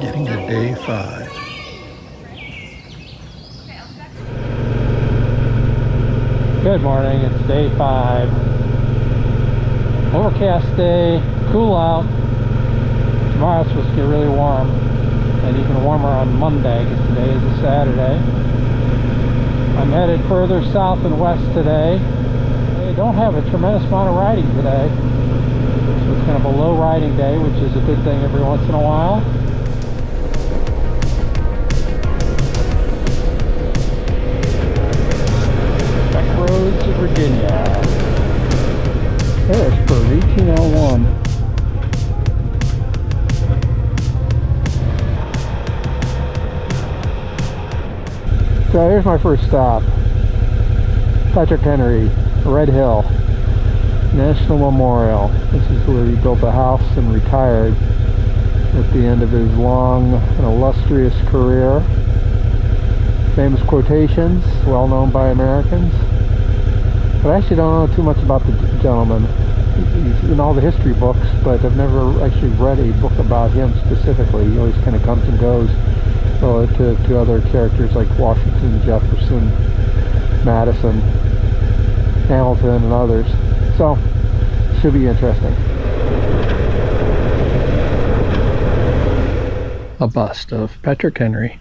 Getting to day 5. Good morning, it's day 5. Overcast day, cool out. Tomorrow it's supposed to get really warm, and even warmer on Monday because today is a Saturday. I'm headed further south and west today. I don't have a tremendous amount of riding today, so it's kind of a low riding day, which is a good thing every once in a while. Roads of Virginia. Harrisburg, 1801. So here's my first stop. Patrick Henry, Red Hill National Memorial. This is where he built a house and retired at the end of his long and illustrious career. Famous quotations, well known by Americans. But I actually don't know too much about the gentleman. He's in all the history books, but I've never actually read a book about him specifically. He always kind of comes and goes relative to other characters like Washington, Jefferson, Madison, Hamilton, and others. So, should be interesting. A bust of Patrick Henry.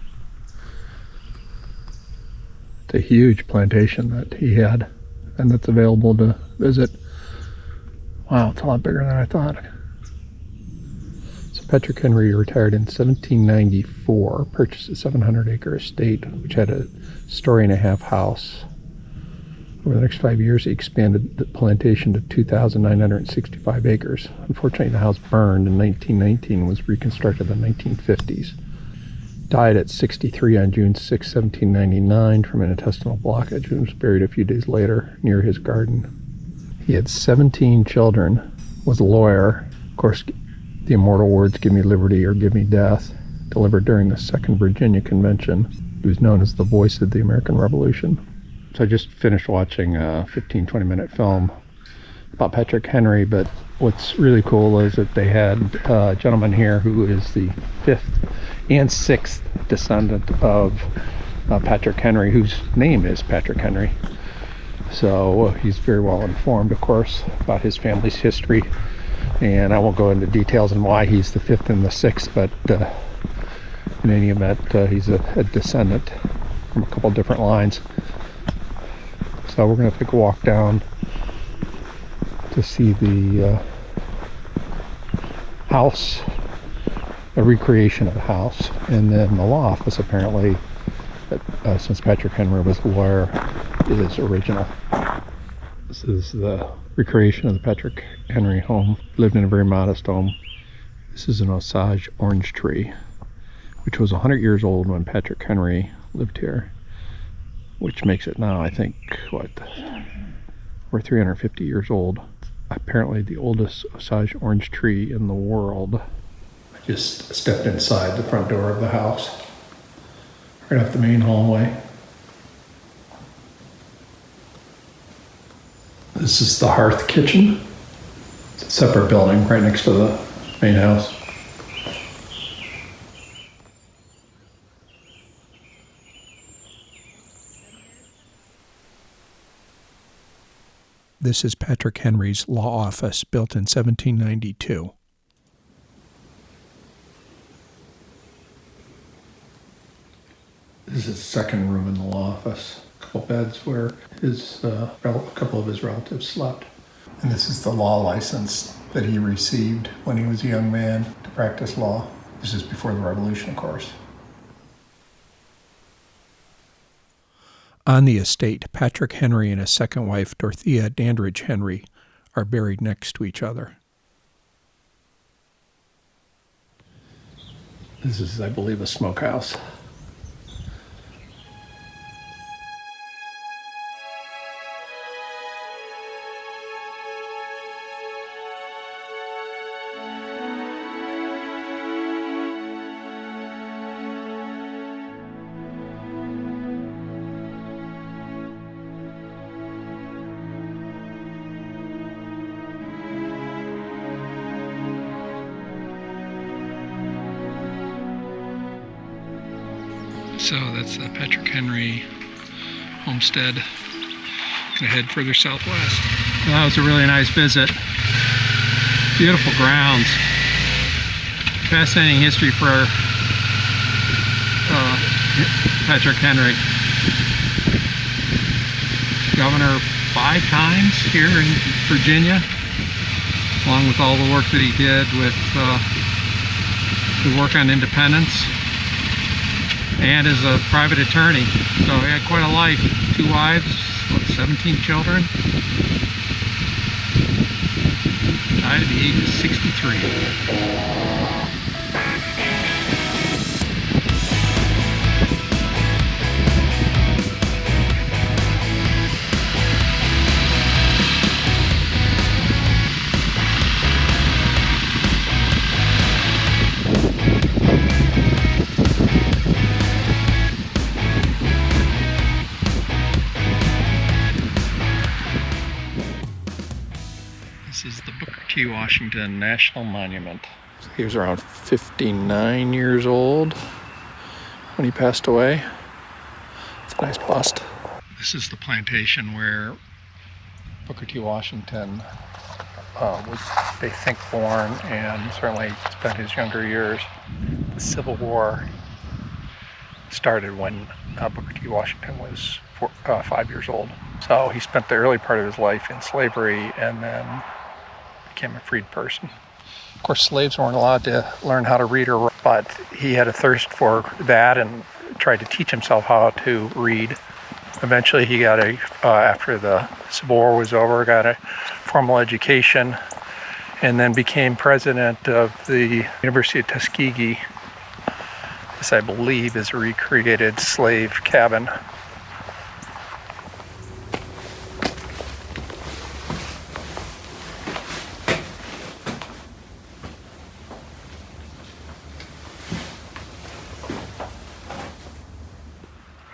It's a huge plantation that he had, and that's available to visit. Wow, it's a lot bigger than I thought. So Patrick Henry retired in 1794, purchased a 700-acre estate, which had a story-and-a-half house. Over the next 5 years, he expanded the plantation to 2,965 acres. Unfortunately, the house burned in 1919 and was reconstructed in the 1950s. Died at 63 on June 6, 1799 from an intestinal blockage and was buried a few days later near his garden. He had 17 children, was a lawyer. Of course, the immortal words, "Give me liberty or give me death," delivered during the Second Virginia Convention. He was known as the voice of the American Revolution. So I just finished watching a 15-20 minute film about Patrick Henry, but what's really cool is that they had a gentleman here who is the 5th and 6th descendant of Patrick Henry, whose name is Patrick Henry. So he's very well informed, of course, about his family's history, and I won't go into details on why he's the 5th and the 6th, but in any event, he's a descendant from a couple different lines. So we're going to take a walk down to see the house, a recreation of the house, and then the law office, apparently, since Patrick Henry was a lawyer, is original. This is the recreation of the Patrick Henry home. Lived in a very modest home. This is an Osage orange tree, which was 100 years old when Patrick Henry lived here, which makes it now, I think, we're 350 years old. Apparently the oldest Osage orange tree in the world. I just stepped inside the front door of the house, right off the main hallway. This is the hearth kitchen. It's a separate building right next to the main house. This is Patrick Henry's law office, built in 1792. This is the second room in the law office. A couple beds where a couple of his relatives slept. And this is the law license that he received when he was a young man to practice law. This is before the Revolution, of course. On the estate, Patrick Henry and his second wife, Dorothea Dandridge Henry, are buried next to each other. This is, I believe, a smokehouse. So that's the Patrick Henry homestead. Gonna head further southwest. Well, that was a really nice visit. Beautiful grounds. Fascinating history for Patrick Henry. Governor 5 times here in Virginia, along with all the work that he did with the work on independence, and as a private attorney. So he had quite a life. 2 wives, 17 children. Died at the age of 63. This is the Booker T. Washington National Monument. He was around 59 years old when he passed away. It's a nice bust. This is the plantation where Booker T. Washington was, they think, born and certainly spent his younger years. The Civil War started when Booker T. Washington was 5 years old. So he spent the early part of his life in slavery and then became a freed person. Of course, slaves weren't allowed to learn how to read or write, but he had a thirst for that and tried to teach himself how to read. Eventually he got after the Civil War was over, got a formal education and then became president of the University of Tuskegee. This, I believe, is a recreated slave cabin.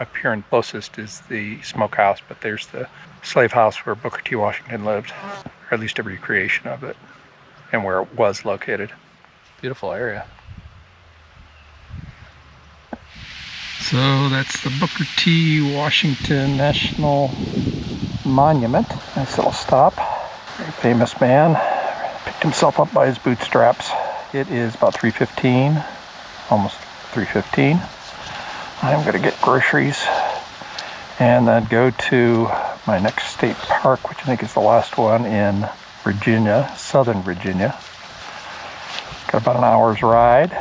Up here and closest is the smokehouse, but there's the slave house where Booker T. Washington lived, or at least a recreation of it, and where it was located. Beautiful area. So that's the Booker T. Washington National Monument. Nice little stop. Very famous man. Picked himself up by his bootstraps. It is about 3:15, almost 3:15. I'm going to get groceries and then go to my next state park, which I think is the last one in Virginia, Southern Virginia. Got about an hour's ride.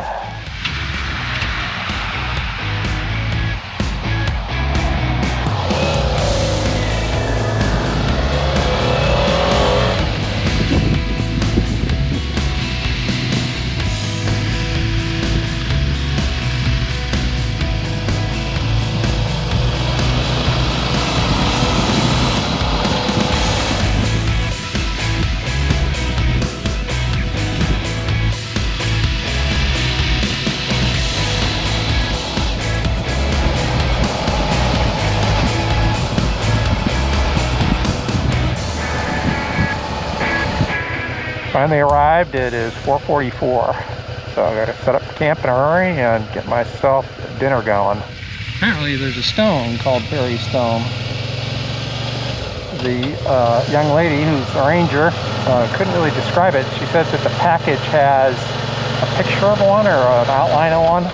Finally arrived. It is 4:44, so I got to set up camp in a hurry and get myself dinner going. Apparently there's a stone called Fairy Stone. The young lady who's the ranger couldn't really describe it. She said that the package has a picture of one or an outline of one,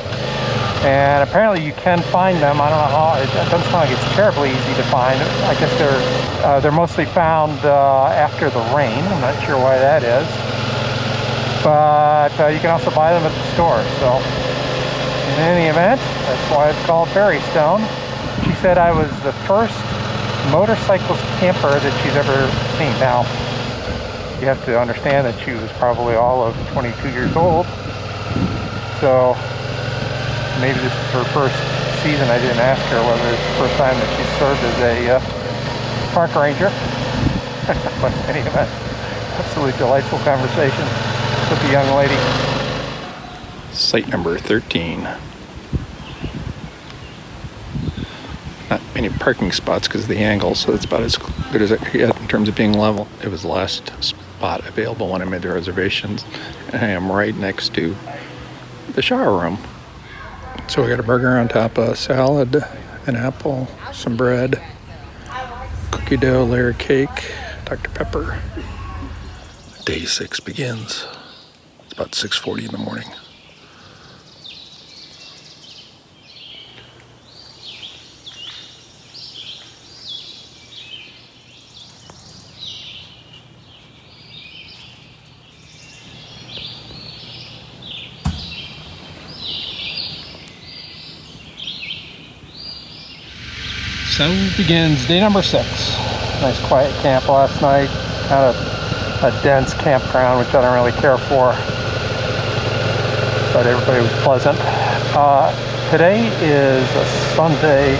and apparently you can find them. I don't know how. It doesn't sound like it's terribly easy to find. I guess they're mostly found after the rain. I'm not sure why that is, but you can also buy them at the store. So in any event, that's why it's called Fairy Stone. She said I was the first motorcyclist camper that she's ever seen. Now you have to understand that she was probably all of 22 years old, so maybe this is her first season. I didn't ask her whether it's the first time that she served as a park ranger. But anyway, absolutely delightful conversation with the young lady. Site number 13. Not many parking spots because of the angle, so it's about as good as it can get in terms of being level. It was the last spot available when I made the reservations, and I am right next to the shower room. So we got a burger on top of salad, an apple, some bread, cookie dough, layer cake, Dr. Pepper. Day 6 begins. It's about 6:40 in the morning. So begins day number 6. Nice quiet camp last night. Kind of a dense campground, which I don't really care for. But everybody was pleasant. Today is a Sunday,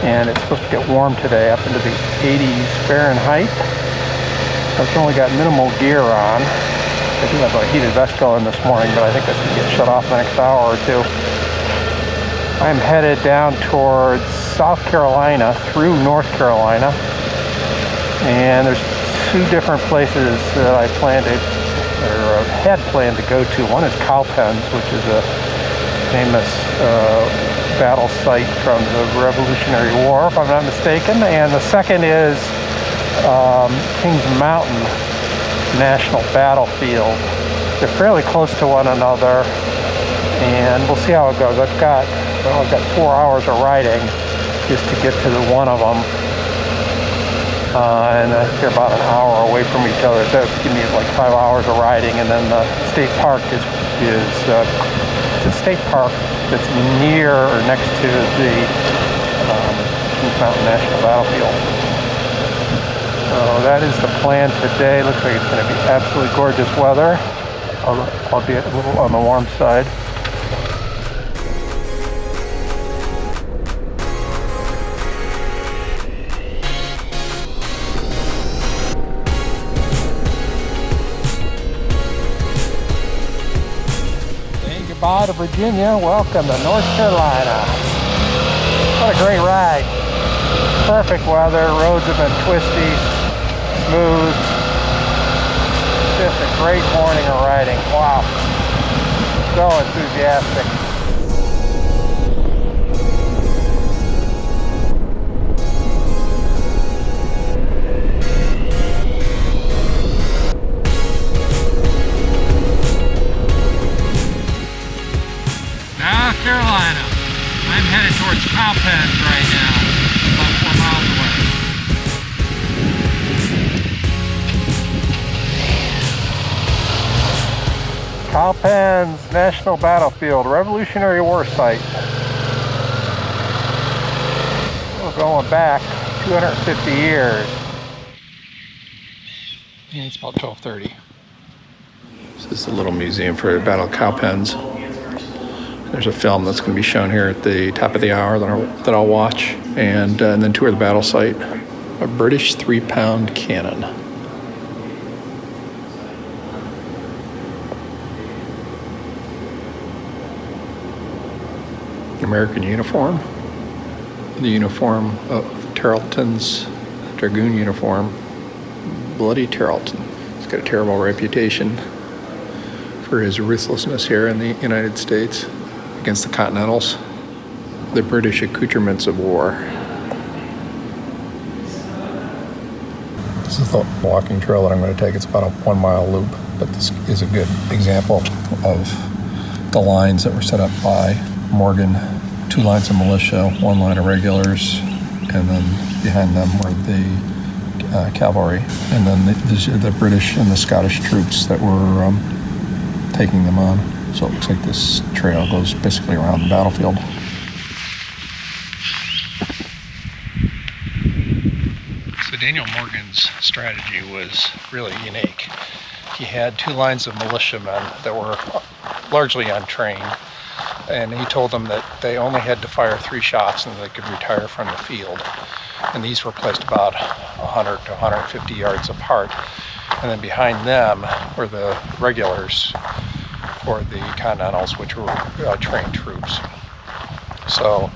and it's supposed to get warm today, up into the 80s Fahrenheit. I've only got minimal gear on. I do have a heated vest going this morning, but I think that's going to get shut off in the next hour or two. I'm headed down towards South Carolina through North Carolina, and there's 2 different places that I had planned to go to. One is Cowpens, which is a famous battle site from the Revolutionary War, if I'm not mistaken, and the second is Kings Mountain National Battlefield. They're fairly close to one another, and we'll see how it goes. I've got 4 hours of riding just to get to one of them, and they're about an hour away from each other. So give me like 5 hours of riding, and then the state park is it's a state park that's near or next to the Kings Mountain National Battlefield. So that is the plan today. Looks like it's going to be absolutely gorgeous weather, albeit a little on the warm side. Goodbye to Virginia, welcome to North Carolina. What a great ride. Perfect weather, roads have been twisty, smooth. Just a great morning of riding. Wow. So enthusiastic. South Carolina. I'm headed towards Cowpens right now, about 4 miles away. Cowpens National Battlefield, Revolutionary War site. We're going back 250 years. And it's about 12:30. This is the little museum for the Battle of Cowpens. There's a film that's going to be shown here at the top of the hour that I'll watch, and then tour the battle site. A British 3-pound cannon. American uniform. The uniform of Tarleton's Dragoon uniform. Bloody Tarleton. He's got a terrible reputation for his ruthlessness here in the United States against the Continentals, the British accoutrements of war. This is the walking trail that I'm going to take. It's about a 1-mile loop, but this is a good example of the lines that were set up by Morgan. 2 lines of militia, 1 line of regulars, and then behind them were the cavalry, and then the British and the Scottish troops that were taking them on. So it looks like this trail goes basically around the battlefield. So Daniel Morgan's strategy was really unique. He had 2 lines of militiamen that were largely untrained, and he told them that they only had to fire 3 shots and they could retire from the field. And these were placed about 100 to 150 yards apart. And then behind them were the regulars, or the Continentals, which were trained troops. So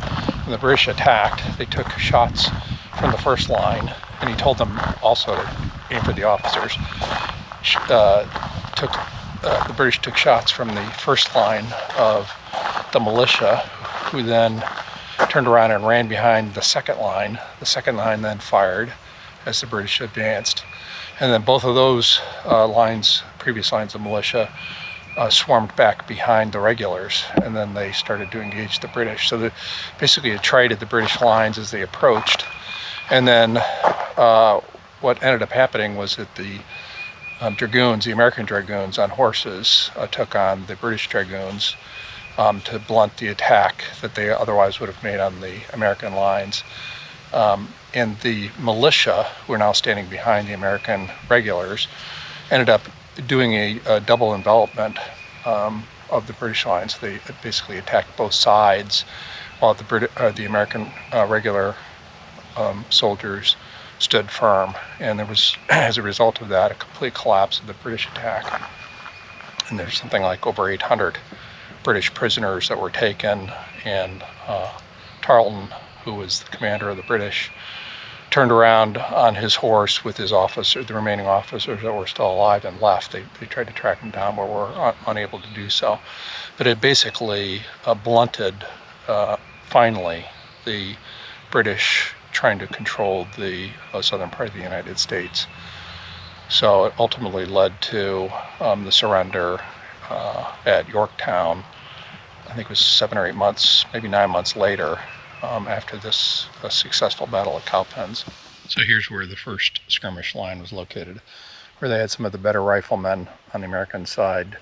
when the British attacked, they took shots from the first line, and he told them also to aim for the officers. The British took shots from the first line of the militia, who then turned around and ran behind the second line. The second line then fired as the British advanced. And then both of those previous lines of militia, swarmed back behind the regulars, and then they started to engage the British. So they basically attrited the British lines as they approached. And then what ended up happening was that the dragoons, the American dragoons on horses, took on the British dragoons to blunt the attack that they otherwise would have made on the American lines. And the militia, who are now standing behind the American regulars, ended up doing a double envelopment of the British lines. They basically attacked both sides, while the American regular soldiers stood firm. And there was, as a result of that, a complete collapse of the British attack. And there's something like over 800 British prisoners that were taken, and Tarleton, who was the commander of the British, turned around on his horse with his officer, the remaining officers that were still alive, and left. They tried to track him down, but were unable to do so. But it basically blunted, finally, the British trying to control the southern part of the United States. So it ultimately led to the surrender at Yorktown. I think it was 7 or 8 months, maybe 9 months later, after this successful battle at Cowpens. So here's where the first skirmish line was located, where they had some of the better riflemen on the American side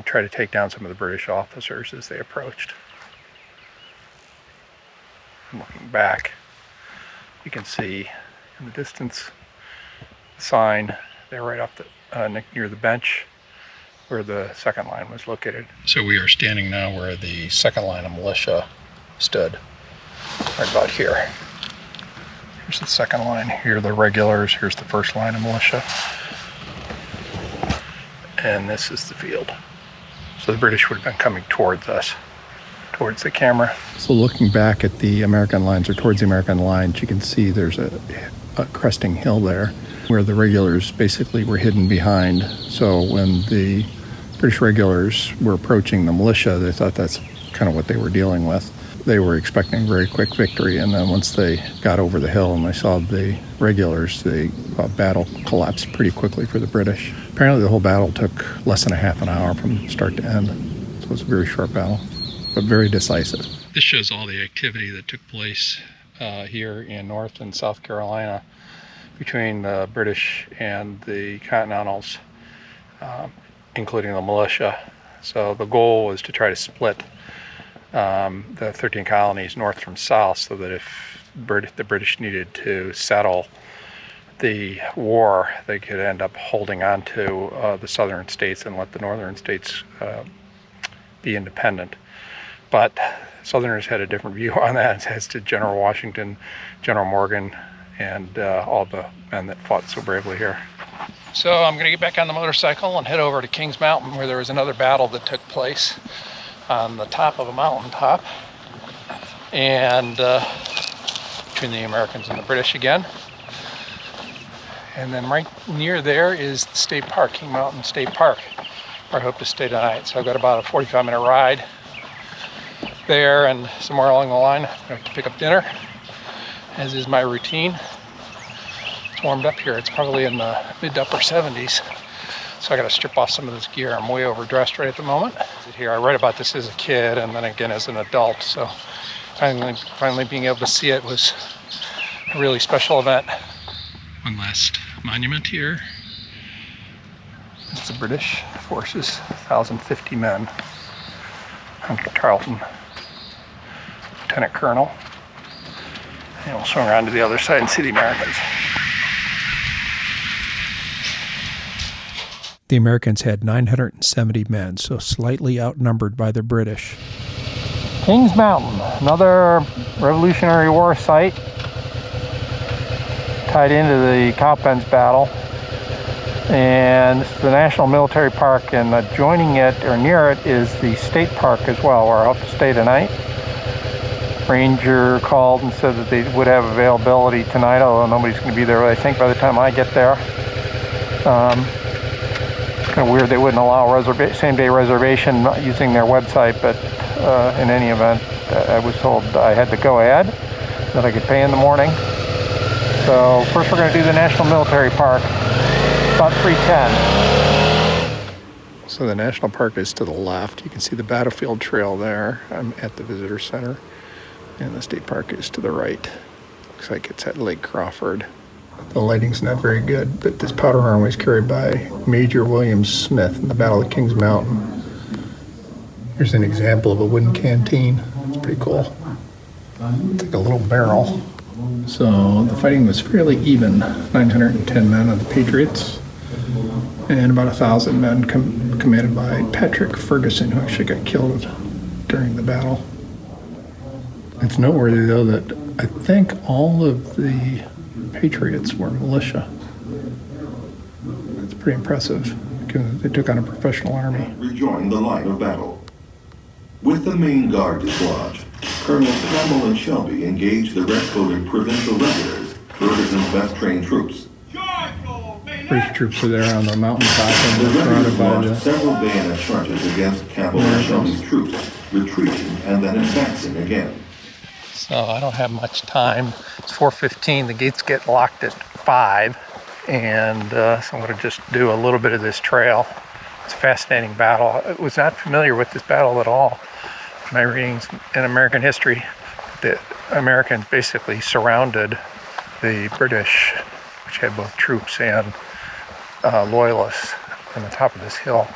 try to take down some of the British officers as they approached. And looking back, you can see in the distance the sign there right up near the bench where the second line was located. So we are standing now where the second line of militia stood, right about here. Here's the second line, here are the regulars, here's the first line of militia, and this is the field. So the British would have been coming towards us, towards the camera. So looking back at the American lines, or towards the American lines, you can see there's a cresting hill there where the regulars basically were hidden behind. So when the British regulars were approaching the militia, they thought that's kind of what they were dealing with. They were expecting very quick victory, and then once they got over the hill and they saw the regulars, the battle collapsed pretty quickly for the British. Apparently the whole battle took less than a half an hour from start to end. So it was a very short battle, but very decisive. This shows all the activity that took place here in North and South Carolina between the British and the Continentals, including the militia. So the goal was to try to split the 13 colonies north from south, so that if the British needed to settle the war, they could end up holding on to the southern states and let the northern states be independent. But Southerners had a different view on that, as did General Washington, General Morgan, and all the men that fought so bravely here. So I'm going to get back on the motorcycle and head over to Kings Mountain, where there was another battle that took place on the top of a mountaintop, and between the Americans and the British again. And then right near there is the state park, King Mountain State Park, where I hope to stay tonight. So I've got about a 45-minute ride there, and somewhere along the line I have to pick up dinner, as is my routine. It's warmed up here. It's probably in the mid to upper 70s. So I got to strip off some of this gear. I'm way overdressed right at the moment. Here, I read about this as a kid and then again as an adult. So finally being able to see it was a really special event. One last monument here. It's the British forces, 1,050 men. Under Tarleton, Lieutenant Colonel. And we'll swing around to the other side and see the Americans. The Americans had 970 men, so slightly outnumbered by the British. Kings Mountain, another Revolutionary War site tied into the Cowpens battle. And this is the National Military Park, and adjoining it, or near it, is the state park as well, where I hope to stay tonight. Ranger called and said that they would have availability tonight, although nobody's going to be there, I think, by the time I get there. Kind of weird they wouldn't allow same-day reservation using their website, but in any event. I was told I had to go ahead, that I could pay in the morning. So first we're going to do the National Military Park, about 3:10. So the National Park is to the left. You can see the battlefield trail there. I'm at the visitor center. And the state park is to the right. Looks like it's at Lake Crawford. The lighting's not very good, but this powder horn was carried by Major William Smith in the Battle of Kings Mountain. Here's an example of a wooden canteen. It's pretty cool. It's like a little barrel. So the fighting was fairly even. 910 men of the Patriots and about 1,000 men commanded by Patrick Ferguson, who actually got killed during the battle. It's noteworthy, though, that I think all of the Patriots were militia. That's pretty impressive, given that they took on a professional army. Rejoined the line of battle. With the main guard dislodged, Colonels Campbell and Shelby engaged the red-coated provincial regulars, Ferguson's best-trained troops. British troops are there on the mountaintop and The they're regulars surrounded by launched the several bayonet charges against Campbell and Shelby's troops, retreating and then advancing again. So I don't have much time. It's 4:15. The gates get locked at 5, and so I'm going to just do a little bit of this trail. It's a fascinating battle. I was not familiar with this battle at all. My readings in American history, the Americans basically surrounded the British, which had both troops and loyalists, on the top of this hill,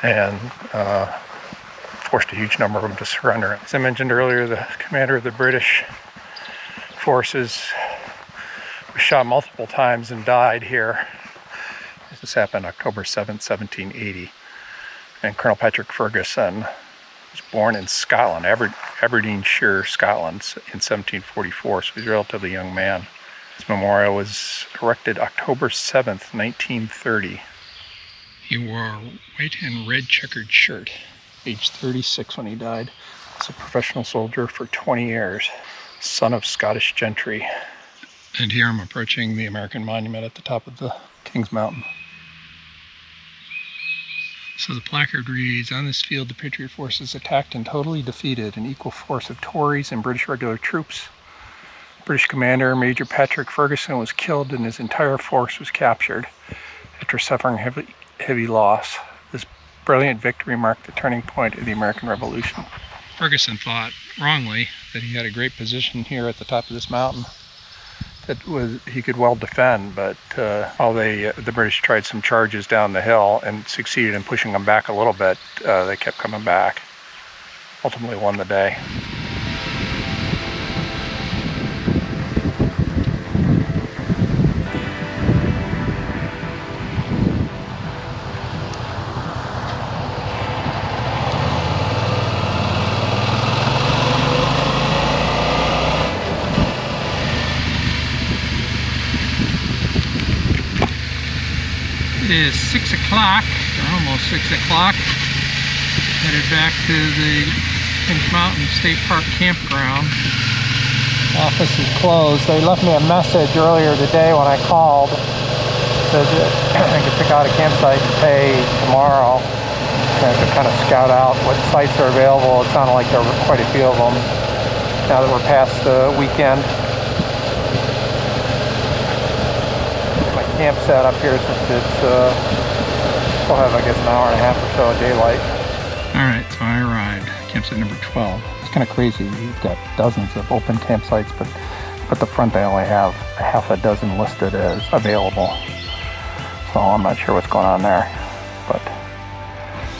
and forced a huge number of them to surrender. As I mentioned earlier, the commander of the British forces was shot multiple times and died here. This happened October 7th, 1780. And Colonel Patrick Ferguson was born in Scotland, Aberdeenshire, Scotland, in 1744, so he's a relatively young man. His memorial was erected October 7th, 1930. He wore a white and red checkered shirt. Age 36 when he died. He's a professional soldier for 20 years, son of Scottish gentry. And here I'm approaching the American Monument at the top of the Kings Mountain. So the placard reads, "On this field, the Patriot forces attacked and totally defeated an equal force of Tories and British regular troops. British commander Major Patrick Ferguson was killed and his entire force was captured after suffering heavy loss. This brilliant victory marked the turning point of the American Revolution." Ferguson thought, wrongly, that he had a great position here at the top of this mountain that he could well defend, but while the British tried some charges down the hill and succeeded in pushing them back a little bit, they kept coming back. Ultimately won the day. It is 6 o'clock, or almost 6 o'clock. Headed back to the Kings Mountain State Park campground. Office is closed. They left me a message earlier today when I called. Said that I could pick out a campsite and pay tomorrow. And to kind of scout out what sites are available. It sounded like there were quite a few of them now that we're past the weekend. Camp set up here since it's we'll have I guess an hour and a half or so of daylight. Alright, so I arrived. Campsite number 12. It's kind of crazy. You've got dozens of open campsites, but at the front they only have a half a dozen listed as available. So I'm not sure what's going on there, but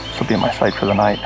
this will be my site for the night.